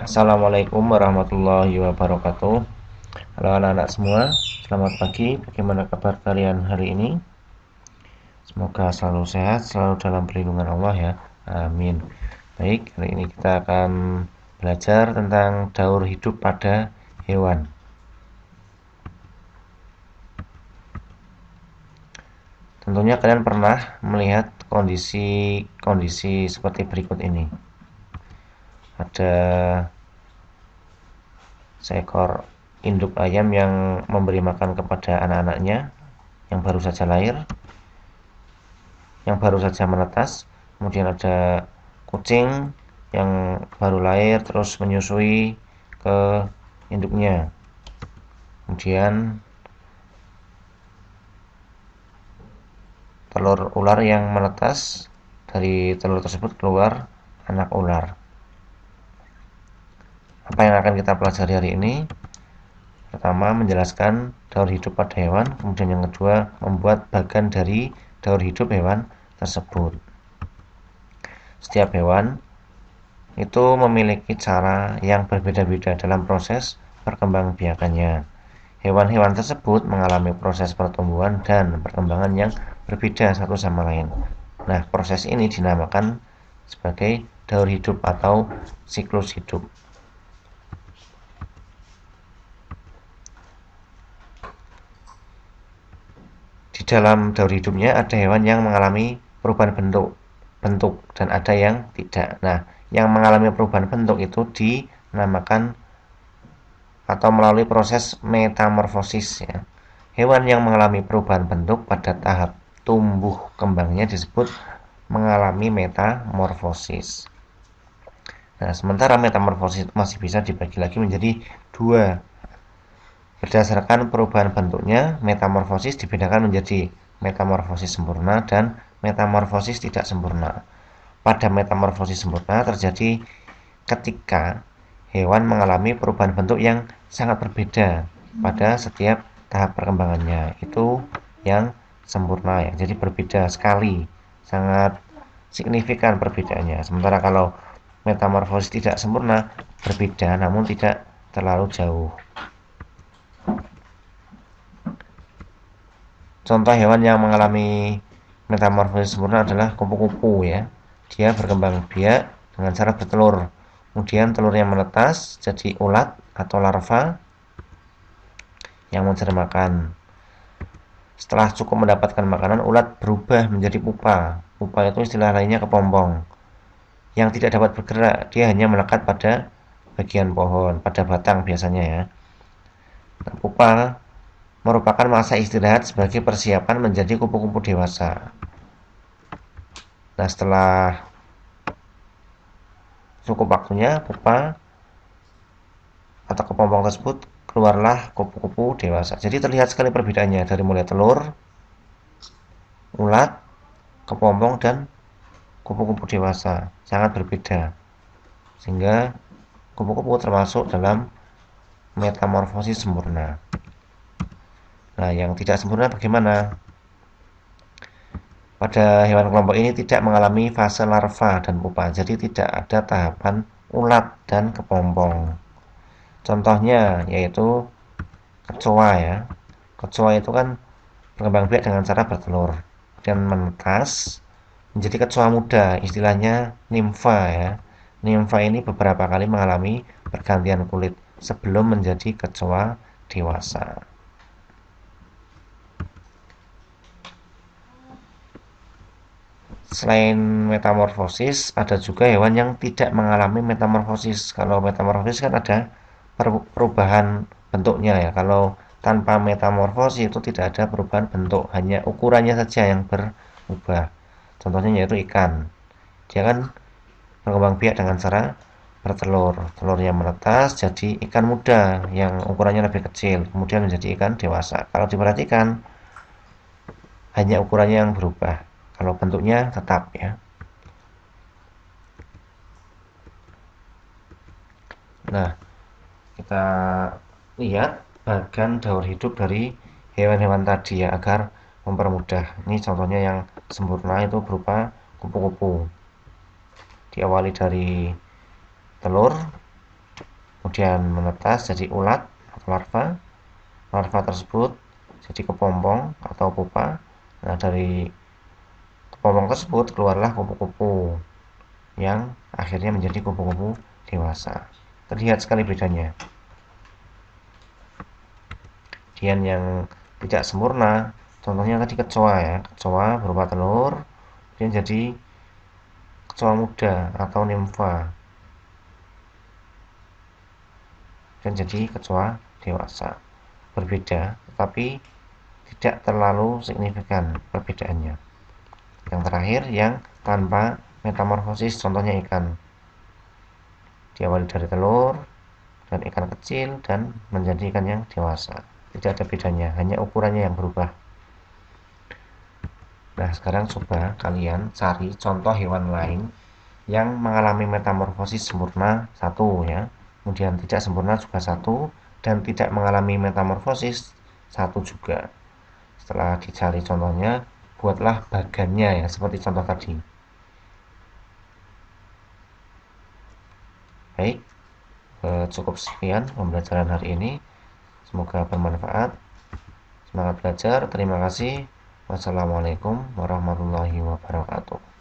Assalamualaikum warahmatullahi wabarakatuh. Halo anak-anak semua, selamat pagi. Bagaimana kabar kalian hari ini? Semoga selalu sehat, selalu dalam perlindungan Allah ya. Amin. Baik, hari ini kita akan belajar tentang daur hidup pada hewan. Tentunya kalian pernah melihat kondisi seperti berikut ini. Ada seekor induk ayam yang memberi makan kepada anak-anaknya yang baru saja lahir, yang baru saja menetas. Kemudian ada kucing yang baru lahir terus menyusui ke induknya. Kemudian telur ular yang menetas, dari telur tersebut keluar anak ular. Apa yang akan kita pelajari hari ini? Pertama, menjelaskan daur hidup pada hewan. Kemudian yang kedua, membuat bagan dari daur hidup hewan tersebut. Setiap hewan itu memiliki cara yang berbeda-beda dalam proses perkembangbiakannya. Hewan-hewan tersebut mengalami proses pertumbuhan dan perkembangan yang berbeda satu sama lain. Nah, proses ini dinamakan sebagai daur hidup atau siklus hidup. Di dalam daur hidupnya ada hewan yang mengalami perubahan bentuk dan ada yang tidak. Nah, yang mengalami perubahan bentuk itu dinamakan atau melalui proses metamorfosis ya. Hewan yang mengalami perubahan bentuk pada tahap tumbuh kembangnya disebut mengalami metamorfosis. Nah, sementara metamorfosis masih bisa dibagi lagi menjadi dua. Berdasarkan perubahan bentuknya, metamorfosis dibedakan menjadi metamorfosis sempurna dan metamorfosis tidak sempurna. Pada metamorfosis sempurna terjadi ketika hewan mengalami perubahan bentuk yang sangat berbeda pada setiap tahap perkembangannya. Itu yang sempurna ya. Jadi berbeda sekali, sangat signifikan perbedaannya. Sementara kalau metamorfosis tidak sempurna, berbeda namun tidak terlalu jauh. Contoh hewan yang mengalami metamorfosis sempurna adalah kupu-kupu ya. Dia berkembang biak dengan cara bertelur. Kemudian telurnya menetas jadi ulat atau larva yang mencari makan. Setelah cukup mendapatkan makanan, ulat berubah menjadi pupa. Pupa itu istilah lainnya kepompong. Yang tidak dapat bergerak, dia hanya melekat pada bagian pohon, pada batang biasanya ya. Nah, pupa merupakan masa istirahat sebagai persiapan menjadi kupu-kupu dewasa. Nah, setelah cukup waktunya, pupa atau kepompong tersebut keluarlah kupu-kupu dewasa. Jadi terlihat sekali perbedaannya dari mulai telur, ulat, kepompong dan kupu-kupu dewasa. Sangat berbeda. Sehingga kupu-kupu termasuk dalam metamorfosis sempurna. Nah, yang tidak sempurna bagaimana? Pada hewan kelompok ini tidak mengalami fase larva dan pupa, jadi tidak ada tahapan ulat dan kepompong. Contohnya yaitu kecoa ya. Kecoa itu kan berkembang biak dengan cara bertelur dan menetas menjadi kecoa muda, istilahnya nimfa ya. Nimfa ini beberapa kali mengalami pergantian kulit sebelum menjadi kecoa dewasa. Selain metamorfosis, ada juga hewan yang tidak mengalami metamorfosis. Kalau metamorfosis kan ada perubahan bentuknya ya. Kalau tanpa metamorfosis itu tidak ada perubahan bentuk, hanya ukurannya saja yang berubah. Contohnya yaitu ikan. Dia kan berkembang biak dengan cara bertelur. Telurnya menetas jadi ikan muda yang ukurannya lebih kecil, kemudian menjadi ikan dewasa. Kalau diperhatikan, hanya ukurannya yang berubah. Kalau bentuknya tetap ya. Nah, kita lihat bagan daur hidup dari hewan-hewan tadi ya agar mempermudah. Ini contohnya yang sempurna itu berupa kupu-kupu. Diawali dari telur, kemudian menetas jadi ulat atau larva. Larva tersebut jadi kepompong atau pupa. Nah, dari kepompong tersebut keluarlah kupu-kupu yang akhirnya menjadi kupu-kupu dewasa. Terlihat sekali bedanya. Kemudian yang tidak sempurna, contohnya tadi kecoa ya, kecoa berupa telur, kemudian jadi kecoa muda atau nimfa, dan jadi kecoa dewasa. Berbeda, tetapi tidak terlalu signifikan perbedaannya. Yang terakhir, yang tanpa metamorfosis, contohnya ikan. Diawali dari telur dan ikan kecil dan menjadi ikan yang dewasa. Tidak ada bedanya, hanya ukurannya yang berubah. Nah, sekarang coba kalian cari contoh hewan lain yang mengalami metamorfosis sempurna satu ya, kemudian tidak sempurna juga satu, dan tidak mengalami metamorfosis satu juga. Setelah dicari contohnya, buatlah bagannya ya, seperti contoh tadi. Baik, cukup sekian pembelajaran hari ini. Semoga bermanfaat. Semangat belajar. Terima kasih. Wassalamualaikum warahmatullahi wabarakatuh.